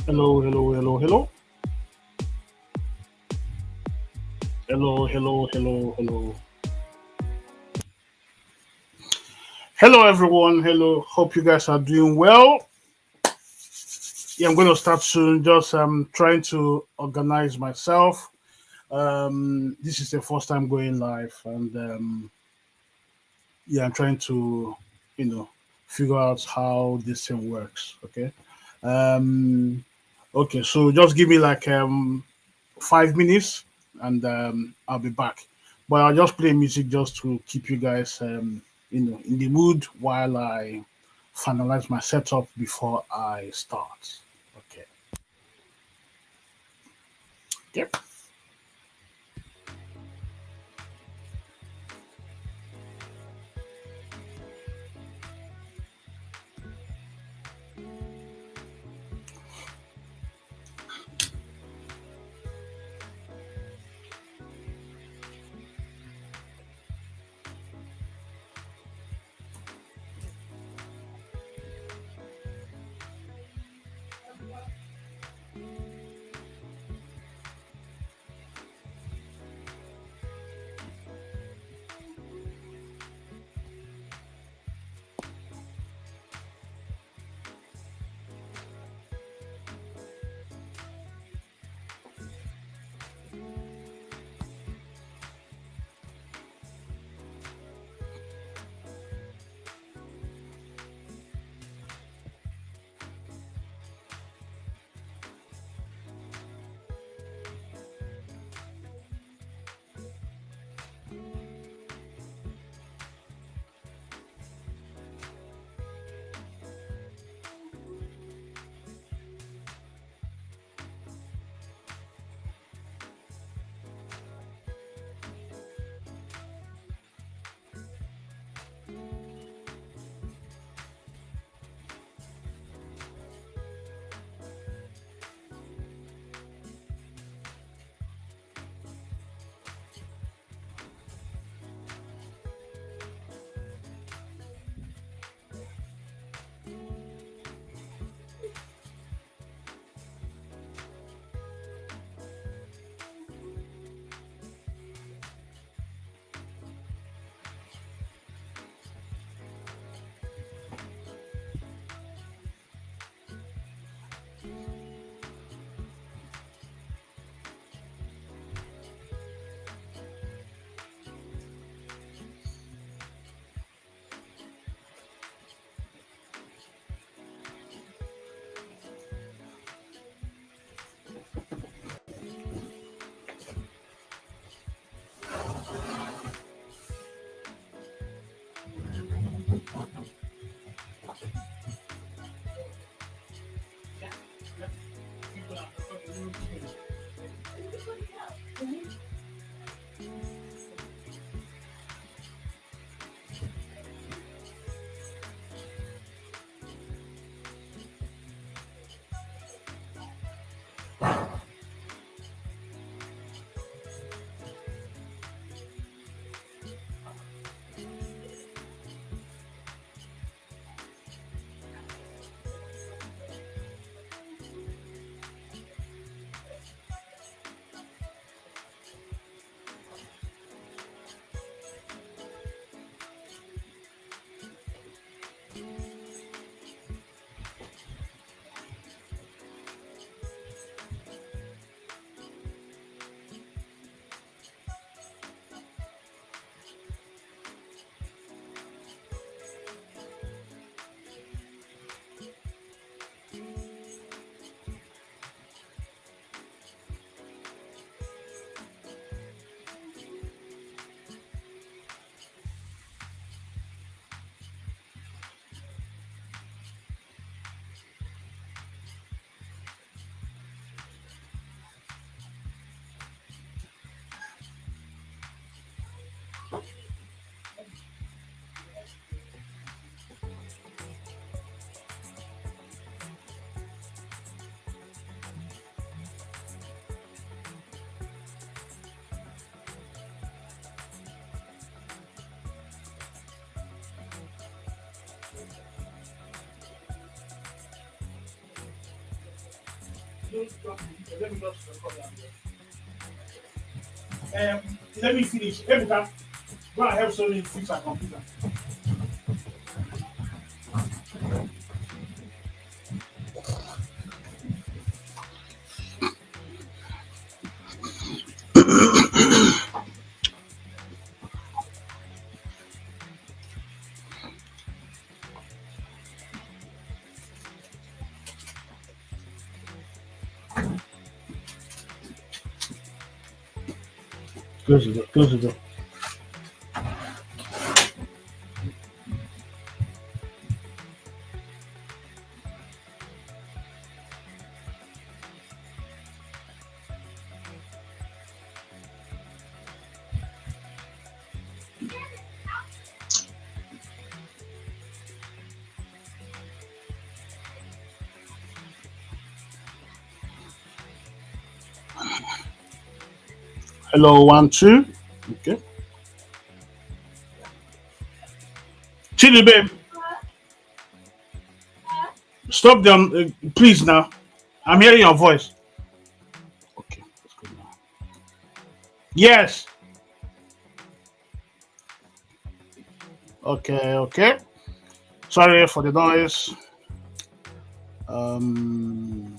Hello, hello, hello, hello. Hello, hello, hello, hello. Hello, everyone. Hello. Hope you guys are doing well. Yeah, I'm going to start soon. Just trying to organize myself. This is the first time going live, and yeah, I'm trying to, you know, figure out how this thing works. Okay. Um, okay. So just give me like 5 minutes, and I'll be back. But I'll just play music just to keep you guys, in the mood while I finalize my setup before I start. Okay. Yep. Let me just record that. Let me finish. Ebuka, go and help somebody fix our computer. Close the door. Close the door. Hello, 1, 2. Okay. Chili, babe, stop them, please. Now, I'm hearing your voice. Okay, let's go now. Yes. Okay. Okay. Sorry for the noise. Um.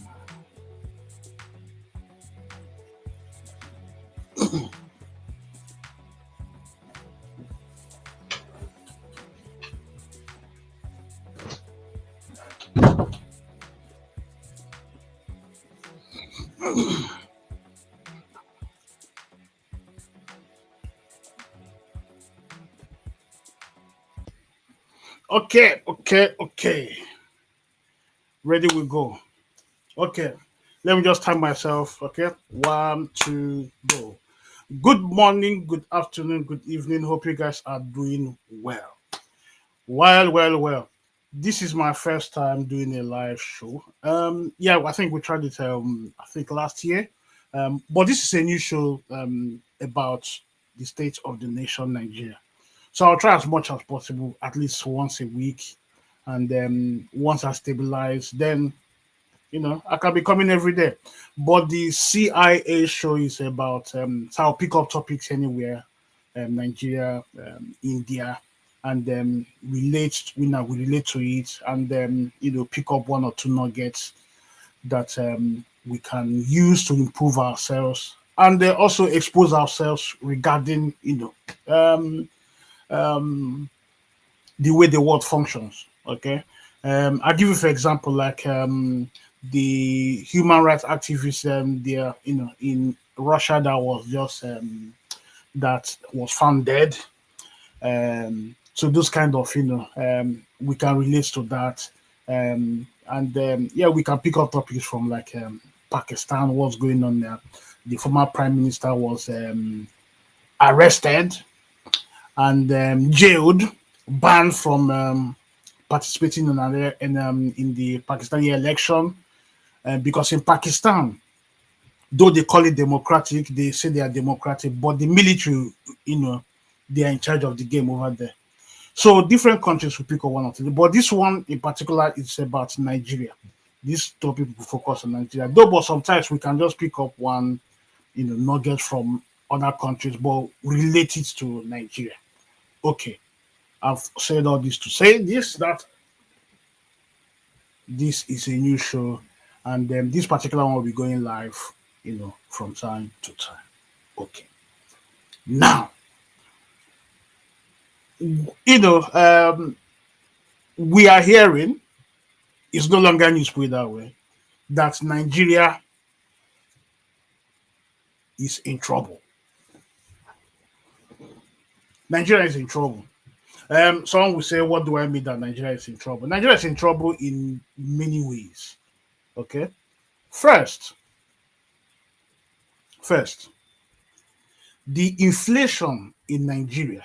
Okay. Okay. Okay. Ready? We go. Okay. Let me just time myself. Okay. 1, 2, go. Good morning, good afternoon, good evening. Hope you guys are doing well. Well. This is my first time doing a live show. Yeah, I think we tried it. I think last year. But this is a new show. About the state of the nation, Nigeria. So I'll try as much as possible, at least once a week, and then once I stabilize, then I can be coming every day. But the CIA show is about, so I'll pick up topics anywhere, Nigeria, India, and then we relate to it, and then pick up one or two nuggets that we can use to improve ourselves, and also expose ourselves regarding um, um, the way the world functions. Okay, I'll give you for example, like the human rights activists there, in Russia, that was found dead. So those kind of, we can relate to that. And yeah, we can pick up topics from, like, Pakistan, what's going on there. The former prime minister was arrested and jailed, banned from participating in the Pakistani election, because in Pakistan, though they call it democratic, they say they are democratic, but the military, you know, they are in charge of the game over there. So different countries will pick up one or two, but this one in particular is about Nigeria. This topic will focus on Nigeria, though. But sometimes we can just pick up one, nugget from other countries, but relate it to Nigeria. Okay, I've said all this to say this, that this is a new show, and this particular one will be going live, from time to time. Okay, now, we are hearing, it's no longer news, put it that way, that Nigeria is in trouble. Nigeria is in trouble. Someone will say, what do I mean that Nigeria is in trouble? Nigeria is in trouble in many ways. Okay. First, the inflation in Nigeria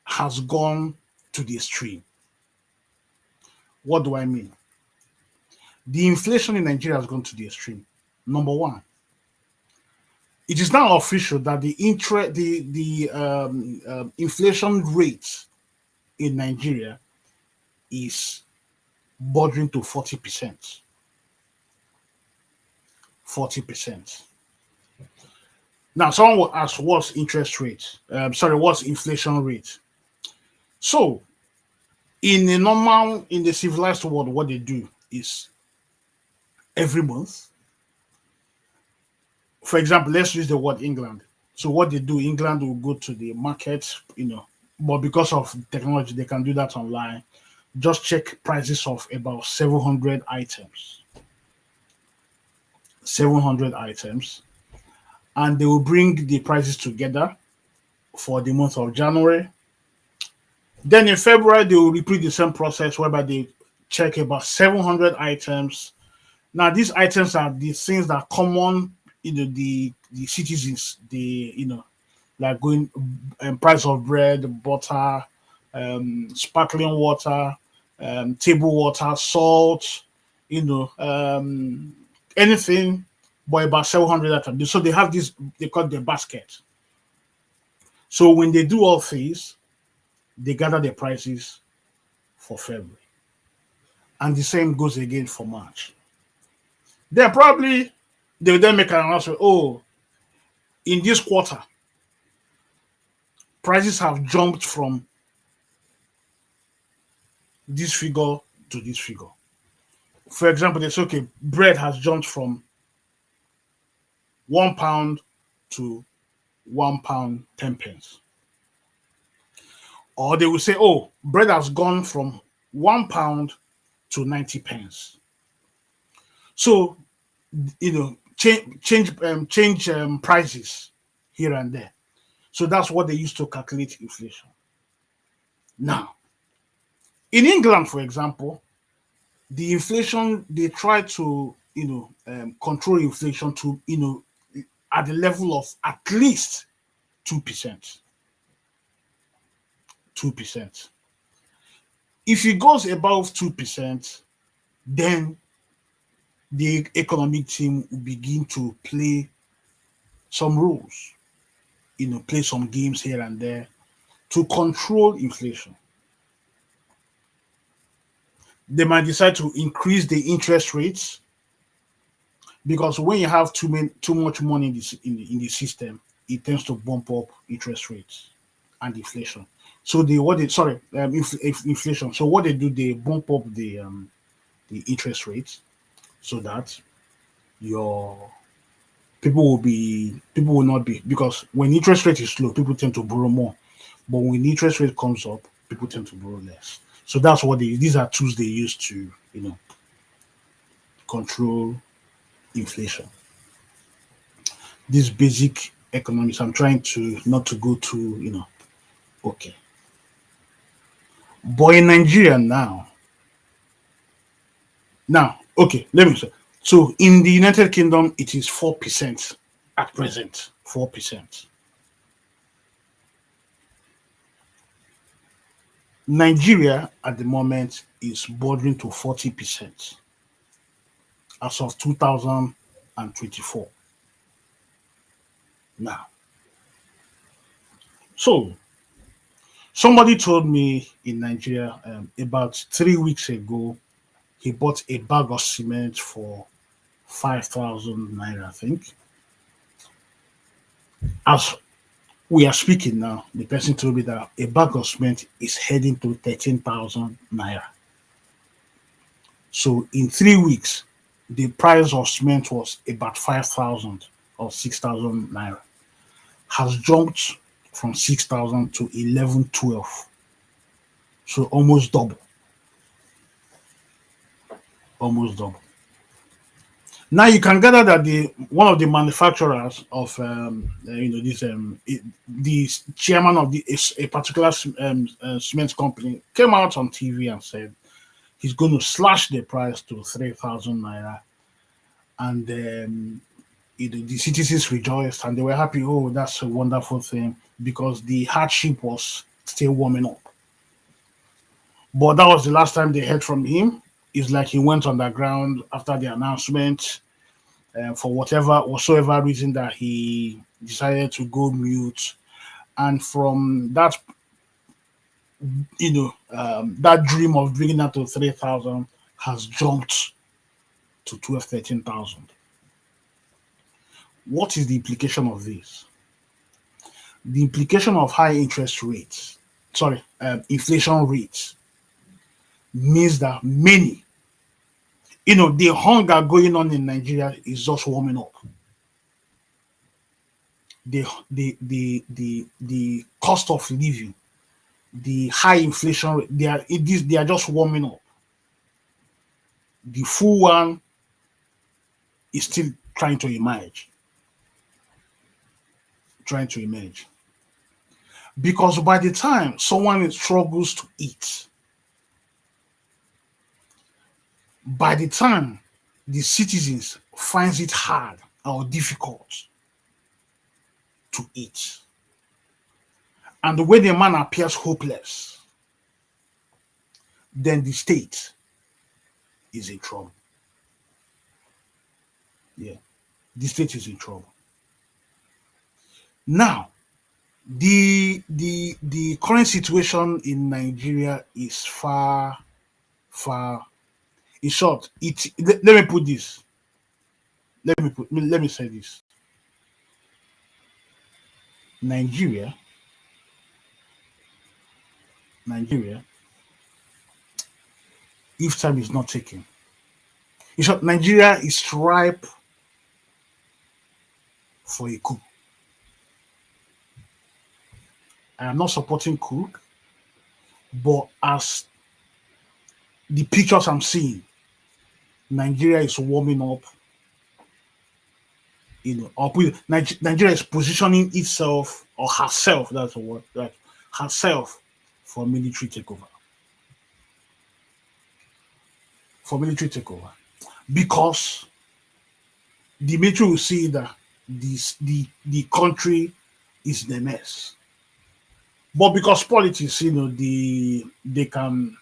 has gone to the extreme. What do I mean? The inflation in Nigeria has gone to the extreme. Number one, it is now official that the inflation rate in Nigeria is bordering to 40%. 40%. Now, someone will ask, what's interest rate? Sorry, what's inflation rate? So, in the civilized world, what they do is every month. For example, let's use the word England. So, what they do, England will go to the market, but because of technology, they can do that online. Just check prices of about 700 items. 700 items. And they will bring the prices together for the month of January. Then in February, they will repeat the same process whereby they check about 700 items. Now, these items are the things that are common, the citizens, like going price of bread, butter, sparkling water, table water, salt, anything, but about 700 items. So they have this, they call it the basket. So when they do all these, they gather the prices for February. And the same goes again for March. Then probably they will then make an announcement, oh, in this quarter, prices have jumped from this figure to this figure. For example, they say, okay, bread has jumped from £1 to £1 10 pence. Or they will say, oh, bread has gone from £1 to 90 pence. So, change prices here and there. So that's what they use to calculate inflation. Now, in England, for example, the inflation, they try to control inflation to at the level of at least 2%. 2%. If it goes above 2%, then the economic team will begin to play some rules, play some games here and there to control inflation. They might decide to increase the interest rates, because when you have too much money in the system, it tends to bump up interest rates and inflation. So inflation. So what they do, they bump up the interest rates so that your people will not be, because when interest rate is low, people tend to borrow more. But when interest rate comes up, people tend to borrow less. So that's what these are tools they use to control inflation. This basic economics, I'm trying to not to go to okay. But in Nigeria now, okay, let me say. So in the United Kingdom, it is 4% at present. 4%. Nigeria at the moment is bordering to 40% as of 2024. Now, so somebody told me in Nigeria about 3 weeks ago, he bought a bag of cement for 5,000 naira, I think. As we are speaking now, the person told me that a bag of cement is heading to 13,000 naira. So in 3 weeks, the price of cement was about 5,000 or 6,000 naira. Has jumped from 6,000 to 11, 12. So almost double. Almost double. Now you can gather that one of the manufacturers of the chairman of a particular cement company came out on TV and said he's going to slash the price to 3,000 naira, and the citizens rejoiced and they were happy. Oh, that's a wonderful thing, because the hardship was still warming up. But that was the last time they heard from him. It's like he went underground after the announcement, for whatsoever reason that he decided to go mute. And from that, that dream of bringing that to 3,000 has jumped to 12, 13,000. What is the implication of this? The implication of high interest rates, sorry, inflation rates, means that many, the hunger going on in Nigeria is just warming up. The cost of living, the high inflation rate, they are just warming up. The full one is still trying to emerge. Because by the time someone struggles to eat, by the time the citizens finds it hard or difficult to eat, and the way the man appears hopeless, then the state is in trouble. Yeah, the state is in trouble. Now, the current situation in Nigeria is far. In short, let me put this. Let me say this. Nigeria, Nigeria, if time is not taken. In short, Nigeria is ripe for a coup. I am not supporting coup, but as the pictures I'm seeing, Nigeria is warming up. Nigeria is positioning itself or herself. That's the word. Like herself for military takeover. Because the military will see that the country is in a mess. But because politics, they can,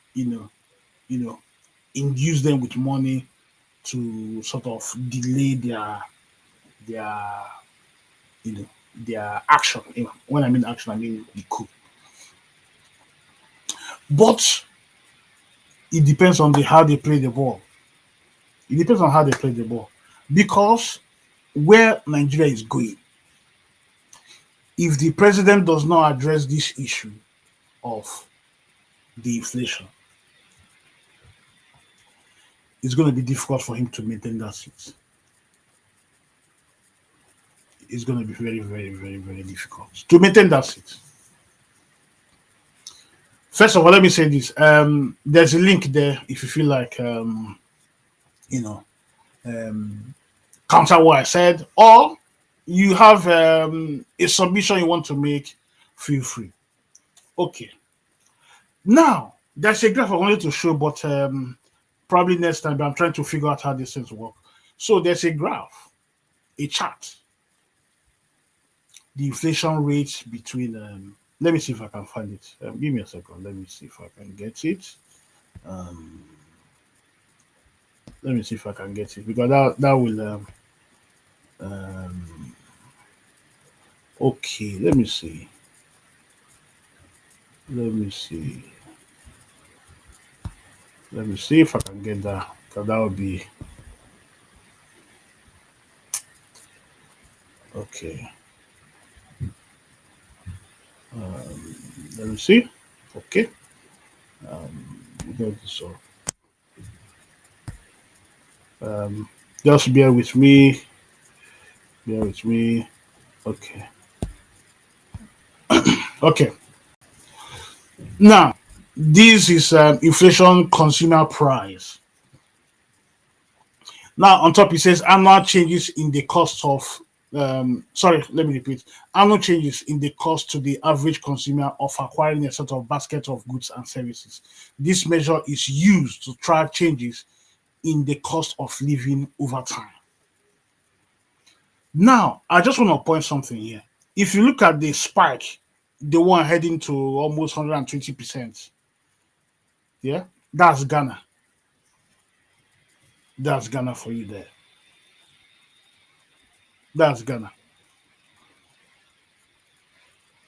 induce them with money to sort of delay their their action. When I mean action, I mean the coup. But it depends on how they play the ball. It depends on how they play the ball. Because where Nigeria is going, if the president does not address this issue of the inflation, it's going to be difficult for him to maintain that seat. It's going to be very, very, very, very difficult to maintain that seat. First of all, let me say this. There's a link there if you feel like, counter what I said, or you have a submission you want to make, feel free. Okay. Now, there's a graph I wanted to show, but probably next time, but I'm trying to figure out how these things work. So there's a graph, a chart. The inflation rate between, let me see if I can find it. Give me a second. Let me see if I can get it. Let me see if I can get it, because that will. Okay, let me see. Let me see. Let me see if I can get that, because that would be okay. Let me see. Okay. Get this up. Just bear with me. Bear with me. Okay. Okay. Now, this is inflation consumer price. Now, on top, it says annual changes in the cost of, sorry, let me repeat. Annual changes in the cost to the average consumer of acquiring a sort of basket of goods and services. This measure is used to track changes in the cost of living over time. Now, I just want to point something here. If you look at the spike, the one heading to almost 120%, yeah, that's Ghana. That's Ghana for you there. That's Ghana.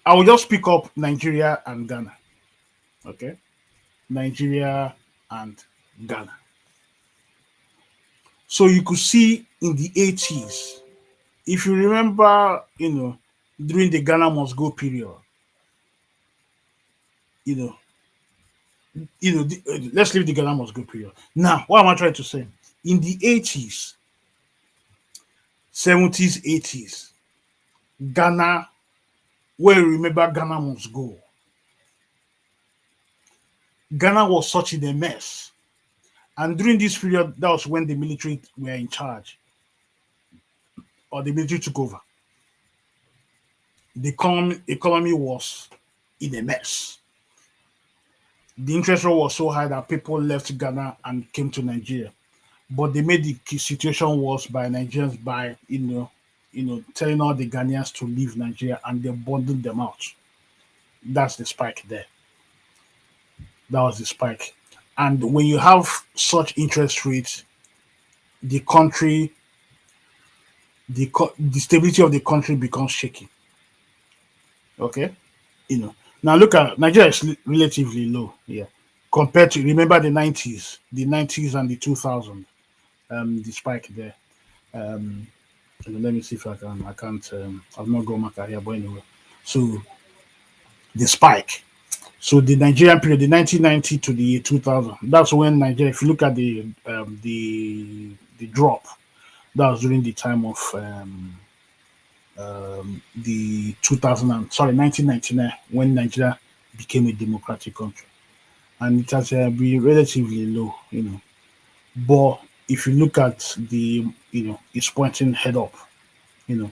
I will just pick up Nigeria and Ghana. Okay? Nigeria and Ghana. So you could see in the 80s, if you remember, during the Ghana must go period, you know, let's leave the Ghana must go period. Now, what am I trying to say? In the 80s, 70s, 80s, Ghana, where you remember Ghana must go, Ghana was such in a mess. And during this period, that was when the military were in charge, or the military took over. The economy was in a mess. The interest rate was so high that people left Ghana and came to Nigeria. But they made the situation worse by Nigerians by telling all the Ghanaians to leave Nigeria, and they bundled them out. That's the spike there. That was the spike. And when you have such interest rates, the country, the stability of the country becomes shaky. Okay, now look at Nigeria is relatively low here compared to, remember, the nineties and the 2000s. The spike there. Um, Let me see if I can. I can't. I've not got my career, but anyway. So the spike. So the Nigerian period, the 1990 to the 2000. That's when Nigeria. If you look at the drop, that was during the time of the 2000 and, sorry, 1999, when Nigeria became a democratic country, and it has been relatively low. But if you look at it's pointing head up. You know,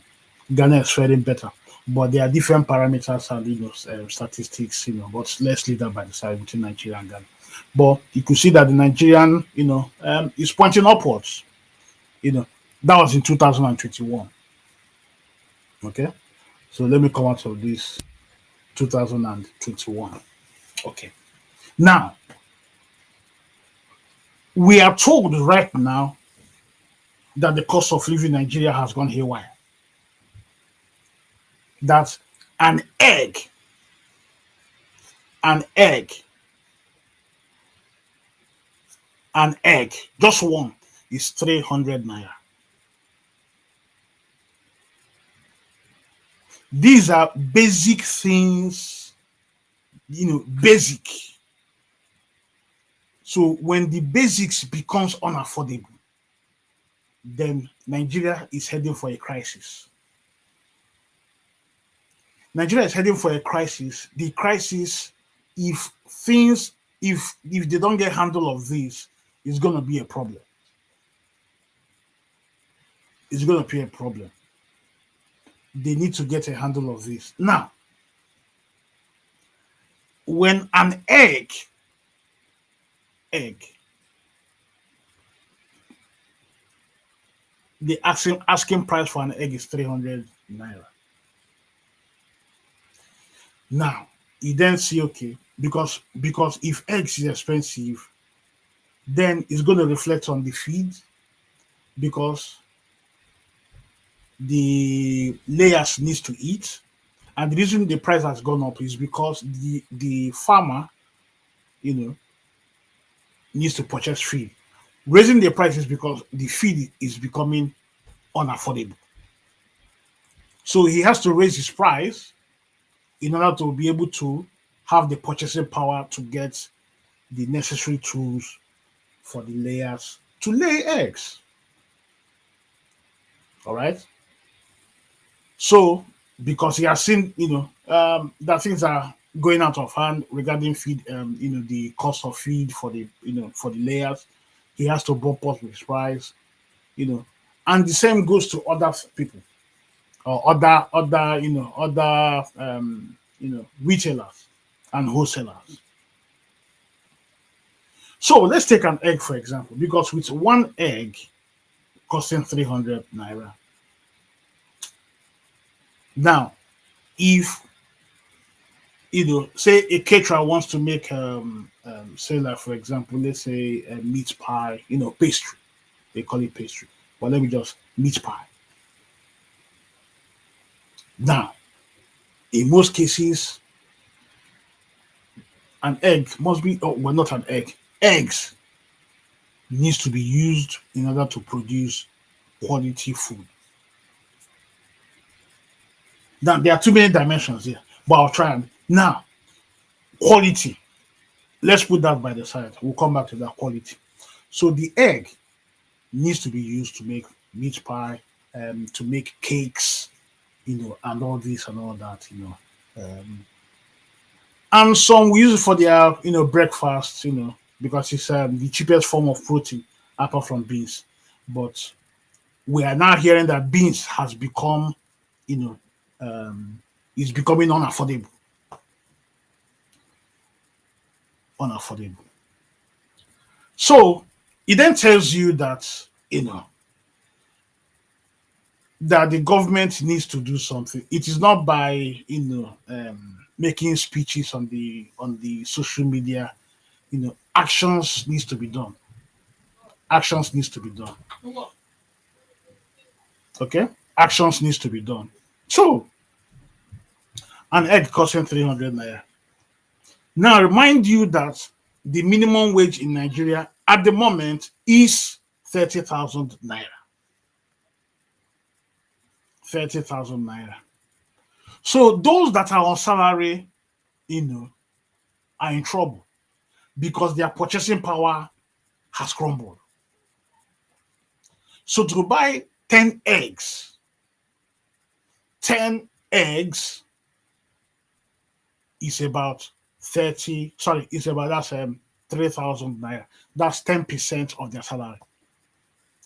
Ghana is faring better, but there are different parameters and statistics. But let's leave that by the side between Nigeria and Ghana. But you could see that the Nigerian, is pointing upwards. You know, that was in 2021. Okay, so let me come out of this 2021. Okay, now we are told right now that the cost of living in Nigeria has gone haywire. That an egg, an egg, an egg, just one, is 300 naira. These are basic things, basic. So when the basics becomes unaffordable, then Nigeria is heading for a crisis. Nigeria is heading for a crisis. The crisis, if things, if they don't get handle of this, it's gonna be a problem. It's gonna be a problem. They need to get a handle of this. Now, when an egg, the asking price for an egg is 300 naira. Now, you then see, okay, because if eggs is expensive, then it's going to reflect on the feed, because the layers needs to eat. And the reason the price has gone up is because the farmer, you know, needs to purchase feed. Raising the price is because the feed is becoming unaffordable. So he has to raise his price in order to be able to have the purchasing power to get the necessary tools for the layers to lay eggs. All right. So, because he has seen, that things are going out of hand regarding feed, the cost of feed for the layers, he has to bump up his price, and the same goes to other people, or other retailers and wholesalers. So let's take an egg for example, because with one egg costing 300 naira, now if say a caterer wants to make say, like, for example, let's say a meat pie, pastry, they call it pastry, but let me just meat pie. Now, in most cases, an egg must be, oh, well, not an egg, eggs needs to be used in order to produce quality food. Now there are too many dimensions here, but I'll try and now quality. Let's put that by the side. We'll come back to that quality. So the egg needs to be used to make meat pie, to make cakes, and all this and all that, And some we use it for their, breakfast, because it's the cheapest form of protein apart from beans. But we are now hearing that beans has become, you know, is becoming unaffordable. Unaffordable. So it then tells you that, that the government needs to do something. It is not by, making speeches on the social media. Actions needs to be done. Actions needs to be done. Okay, actions needs to be done. So an egg costing 300 naira. Now remind you that the minimum wage in Nigeria at the moment is 30,000 naira. 30,000 naira. So those that are on salary, are in trouble because their purchasing power has crumbled. So to buy 10 eggs, 10 eggs is about 30, sorry, it's about that's 3,000 naira. That's 10% of their salary.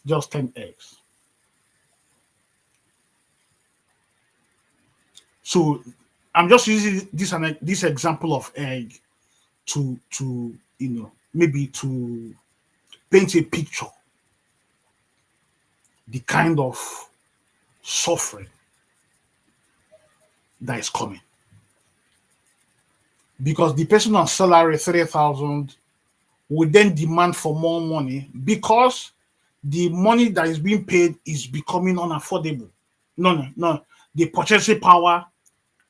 Just 10 eggs. So I'm just using this example of egg to maybe to paint a picture the kind of suffering that is coming. Because the person on salary 3,000 would then demand for more money because the money that is being paid is becoming unaffordable. No. The purchasing power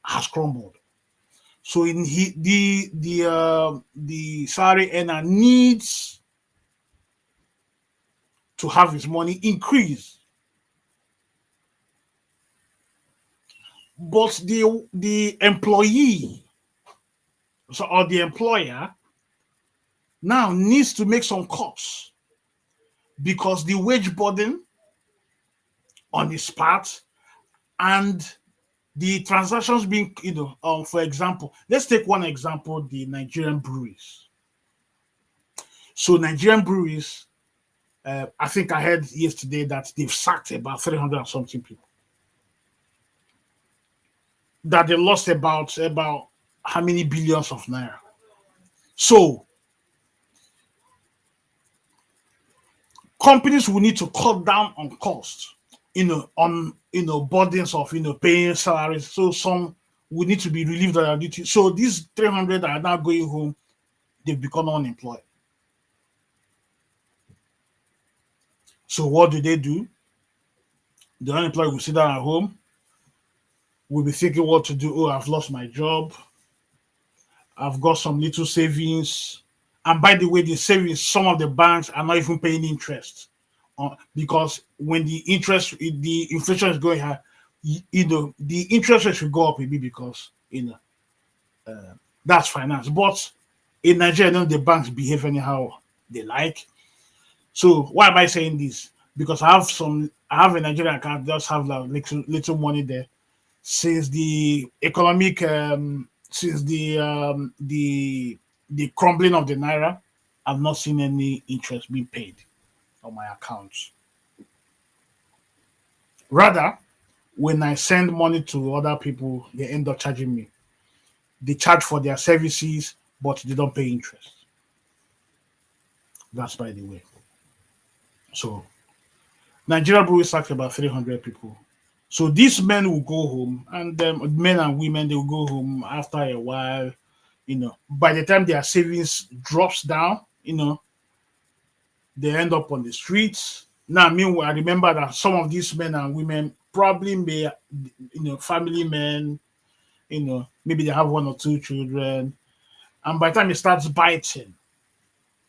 has crumbled. So in the salary earner needs to have his money increase. But the employee, or the employer, now needs to make some cuts because the wage burden on his part and the transactions being, for example, let's take one example, the Nigerian breweries. So Nigerian breweries, I think I heard yesterday that they've sacked about 300 and something people. That they lost about how many billions of naira. So companies will need to cut down on costs, on burdens of paying salaries. So some will need to be relieved of their duty. So these 300 that are now going home, they've become unemployed. So what do? The unemployed will sit down at home, will be thinking what to do. Oh, I've lost my job. I've got some little savings. And by the way, the savings, some of the banks are not even paying interest. Because when the inflation is going high, the interest rate should go up maybe because, that's finance. But in Nigeria, the banks behave anyhow they like. So why am I saying this? Because I have a Nigerian account, just have like little money there. Since the economic, since the crumbling of the naira, I've not seen any interest being paid on my accounts. Rather, when I send money to other people, they end up charging me. They charge for their services, but they don't pay interest. That's by the way. So Nigeria breweries sacked about 300 people. So these men will go home, and men and women they will go home after a while. By the time their savings drops down, they end up on the streets. Now, meanwhile, I remember that some of these men and women probably may, family men, maybe they have one or two children, and by the time it starts biting,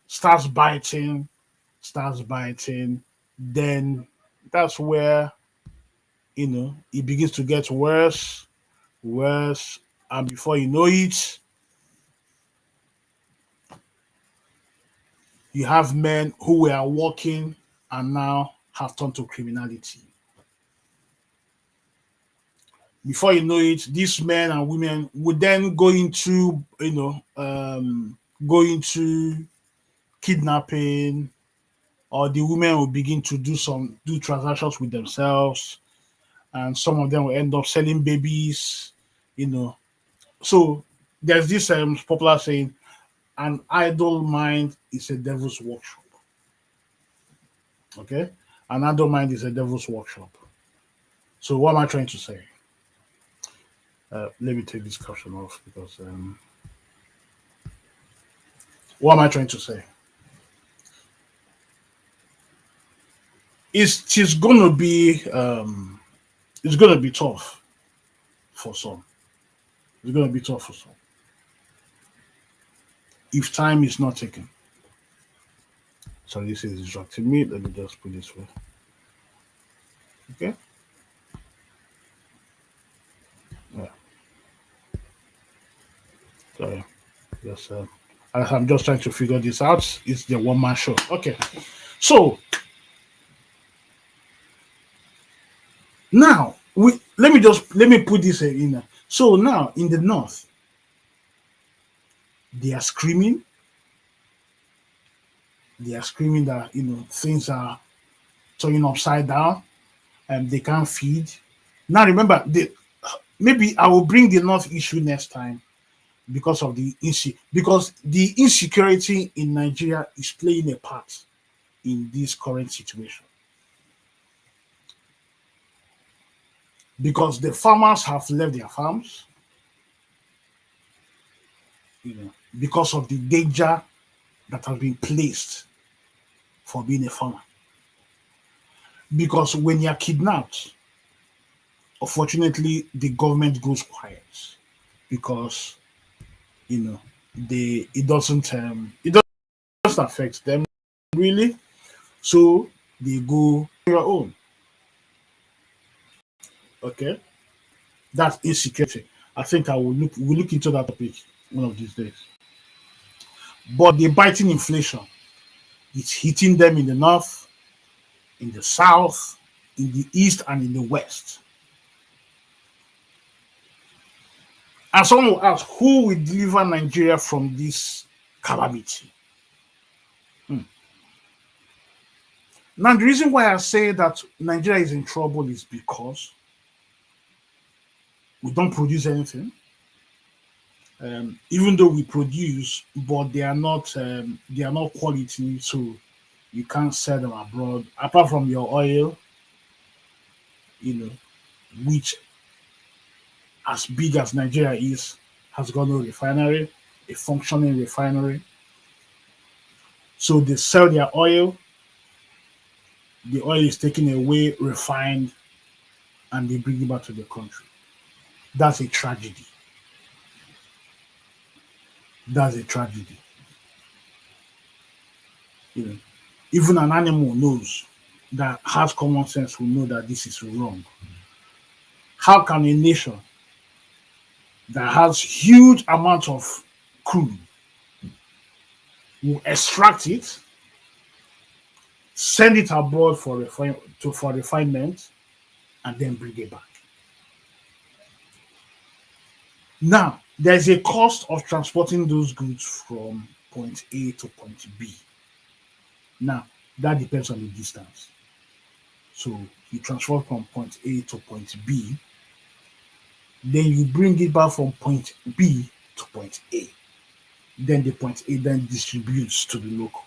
starts biting, then that's where it begins to get worse. worse, and before you know it, you have men who were working and now have turned to criminality. Before you know it, these men and women would then go into, go into kidnapping, or the women will begin to do transactions with themselves, and some of them will end up selling babies, you know. So there's this popular saying, an idle mind is a devil's workshop. Okay? An idle mind is a devil's workshop. So what am I trying to say? Let me take this caption off because what am I trying to say? It's gonna be tough for some. It's gonna be tough for some if time is not taken. So this is distracting me. Let me just put this way. Okay. Yeah. Sorry. Yes. I'm just trying to figure this out. It's the one man show. Okay. So now let me put this in. So now in the north, they are screaming. They are screaming that things are turning upside down and they can't feed. Now remember, maybe I will bring the north issue next time because of because the insecurity in Nigeria is playing a part in this current situation. Because the farmers have left their farms, because of the danger that has been placed for being a farmer. Because when you're kidnapped, unfortunately, the government goes quiet because it doesn't affect them really. So they go your own. Okay, that's insecurity. I think we'll look into that topic one of these days. But the biting inflation, it's hitting them in the north, in the south, in the east, and in the west. And someone will ask, who will deliver Nigeria from this calamity? Now, the reason why I say that Nigeria is in trouble is because we don't produce anything. Even though we produce, but they are not quality, so you can't sell them abroad. Apart from your oil, you know, which as big as Nigeria is, has got no refinery, a functioning refinery. So they sell their oil, the oil is taken away, refined, and they bring it back to the country. That's a tragedy. That's a tragedy. You know, even an animal knows that has common sense will know that this is wrong. How can a nation that has huge amounts of crude will extract it, send it abroad for refinement, and then bring it back? Now, there's a cost of transporting those goods from point A to point B. Now, that depends on the distance. So you transport from point A to point B, then you bring it back from point B to point A. Then the point A then distributes to the local.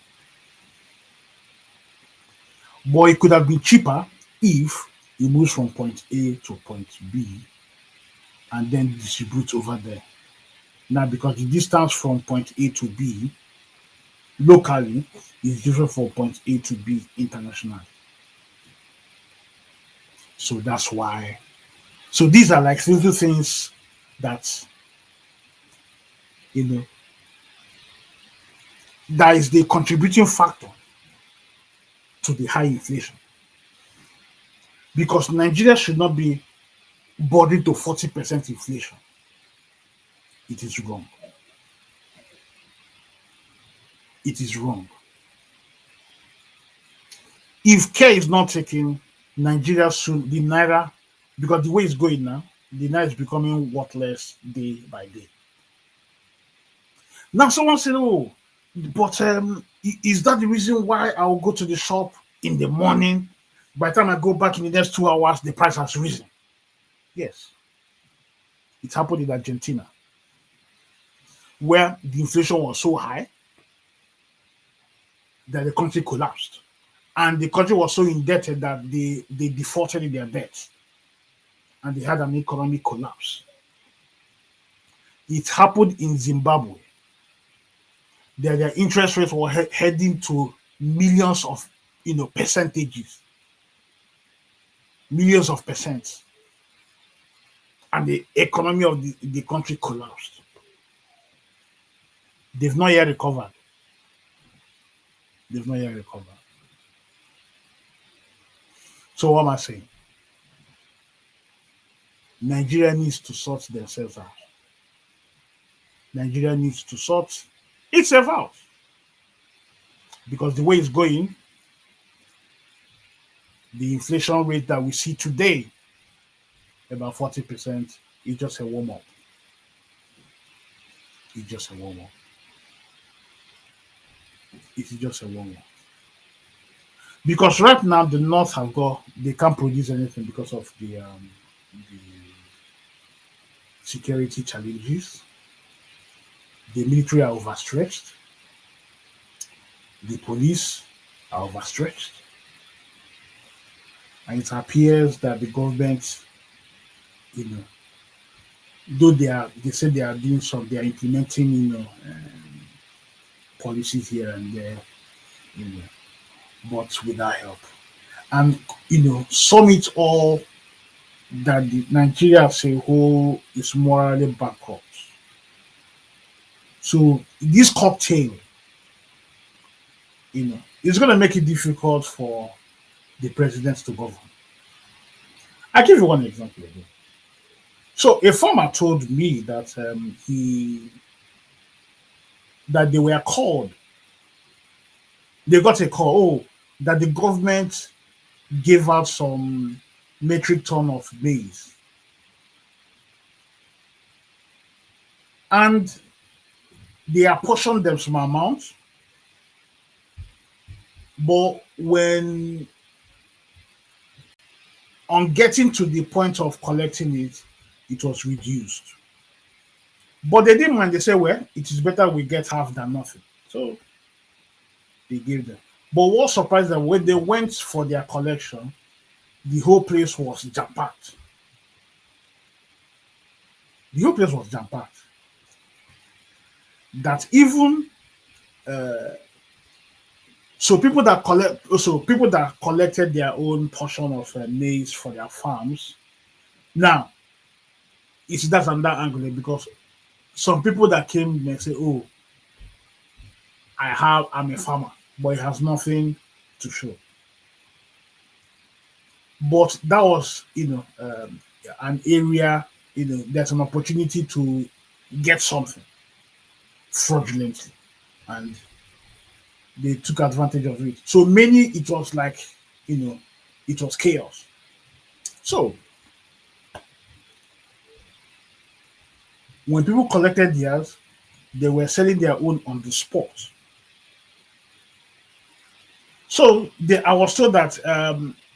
But it could have been cheaper if it moves from point A to point B and then distributes over there. Now, because the distance from point A to B locally is different from point A to B internationally. So that's why. So these are like little things that, you know, that is the contributing factor to the high inflation. Because Nigeria should not be body to 40% inflation. It is wrong. It is wrong. If care is not taken, Nigeria soon, the naira, because the way it's going now, the naira is becoming worthless day by day. Now, someone said, "Oh, but is that the reason why I'll go to the shop in the morning? By the time I go back in the next 2 hours, the price has risen." Yes, it happened in Argentina, where the inflation was so high that the country collapsed. And the country was so indebted that they defaulted in their debt and they had an economic collapse. It happened in Zimbabwe. Their interest rates were heading to millions of percentages, millions of percents, and the economy of the country collapsed. They've not yet recovered. They've not yet recovered. So what am I saying? Nigeria needs to sort themselves out. Nigeria needs to sort itself out. Because the way it's going, the inflation rate that we see today, about 40%, is just a warm up. It's just a warm up. It's just a warm up. Because right now the North they can't produce anything because of the security challenges. The military are overstretched. The police are overstretched. And it appears that the government, though they say they are doing some, they are implementing, policies here and there, but without help. And sum it all that Nigeria as a whole is morally bankrupt. So this cocktail, it's going to make it difficult for the presidents to govern. I'll give you one example again. So a farmer told me that that they were called. They got a call. Oh, that the government gave out some metric ton of maize, and they apportioned them some amount. But when on getting to the point of collecting it, it was reduced. But they didn't mind. They said, well, it is better we get half than nothing. So they gave them. But what surprised them, when they went for their collection, the whole place was jam-packed. The whole place was jam-packed. That even people that collected their own portion of maize for their farms. Now, that's on that angle because some people that came may say, "Oh, I'm a farmer," but it has nothing to show. But that was, an area, there's an opportunity to get something fraudulently, and they took advantage of it. So many, it was like, it was chaos. So when people collected theirs, they were selling their own on the spot. So I was told that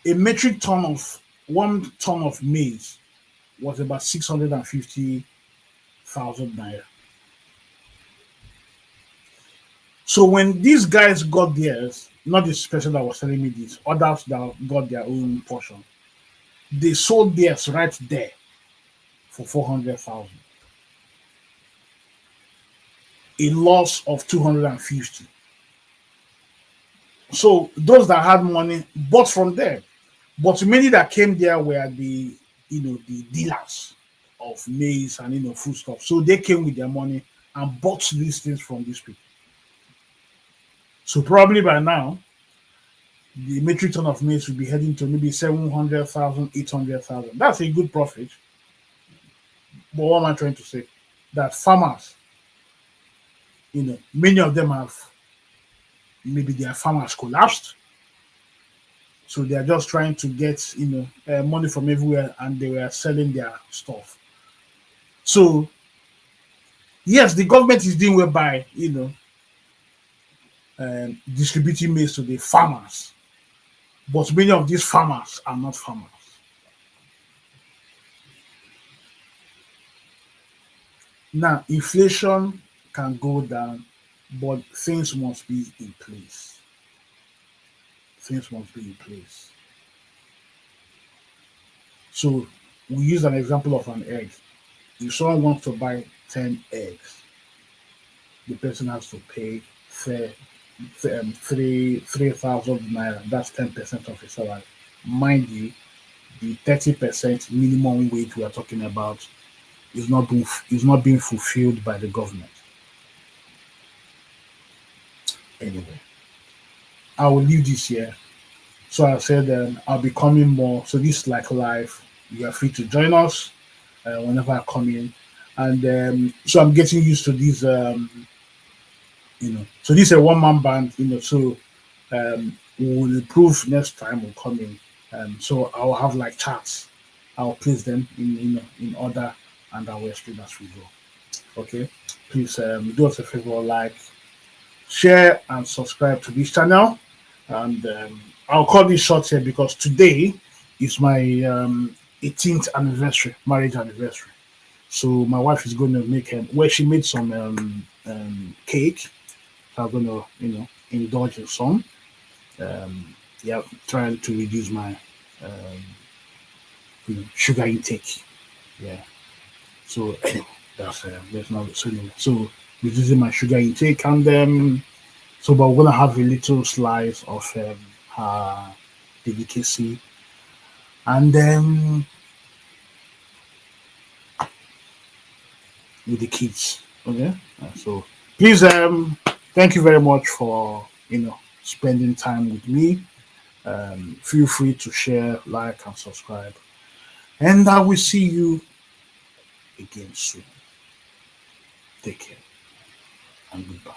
a metric ton of 1 ton of maize was about 650,000 naira. So when these guys got theirs, not this person that was telling me this, others that got their own portion, they sold theirs right there for 400,000. A loss of 250. So those that had money bought from them, but many that came there were the dealers of maize and food stuff. So they came with their money and bought these things from these people. So probably by now, the metric ton of maize will be heading to maybe 700,000, 800,000. That's a good profit. But what am I trying to say? That farmers, many of them have, maybe their farmers collapsed, so they are just trying to get money from everywhere, and they were selling their stuff. So yes, the government is doing well by distributing maize to the farmers, but many of these farmers are not farmers. Now, inflation can go down, but things must be in place. Things must be in place. So, we use an example of an egg. If someone wants to buy 10 eggs, the person has to pay fair, three thousand naira. That's 10% of his salary. Mind you, the 30% minimum wage we are talking about is not being fulfilled by the government. Anyway, I will leave this here. So I said I'll be coming more. So this is like live. You are free to join us whenever I come in, and so I'm getting used to this. So this is a one-man band. So we will improve next time we come in. So I'll have like charts. I'll place them in order, and I will explain as we go. Okay, please do us a favor, like, share, and subscribe to this channel. And I'll call this short here because today is my 18th anniversary, marriage anniversary. So my wife is going to make she made some cake. So I'm going to indulge in some. Yeah, trying to reduce my um, sugar intake. Yeah. So anyway, that's not so anyway. So reducing my sugar intake, and so but we're gonna have a little slice of her delicacy, and then with the kids. Okay. So please thank you very much for spending time with me. Feel free to share, like, and subscribe, and I will see you again soon. Take care and goodbye.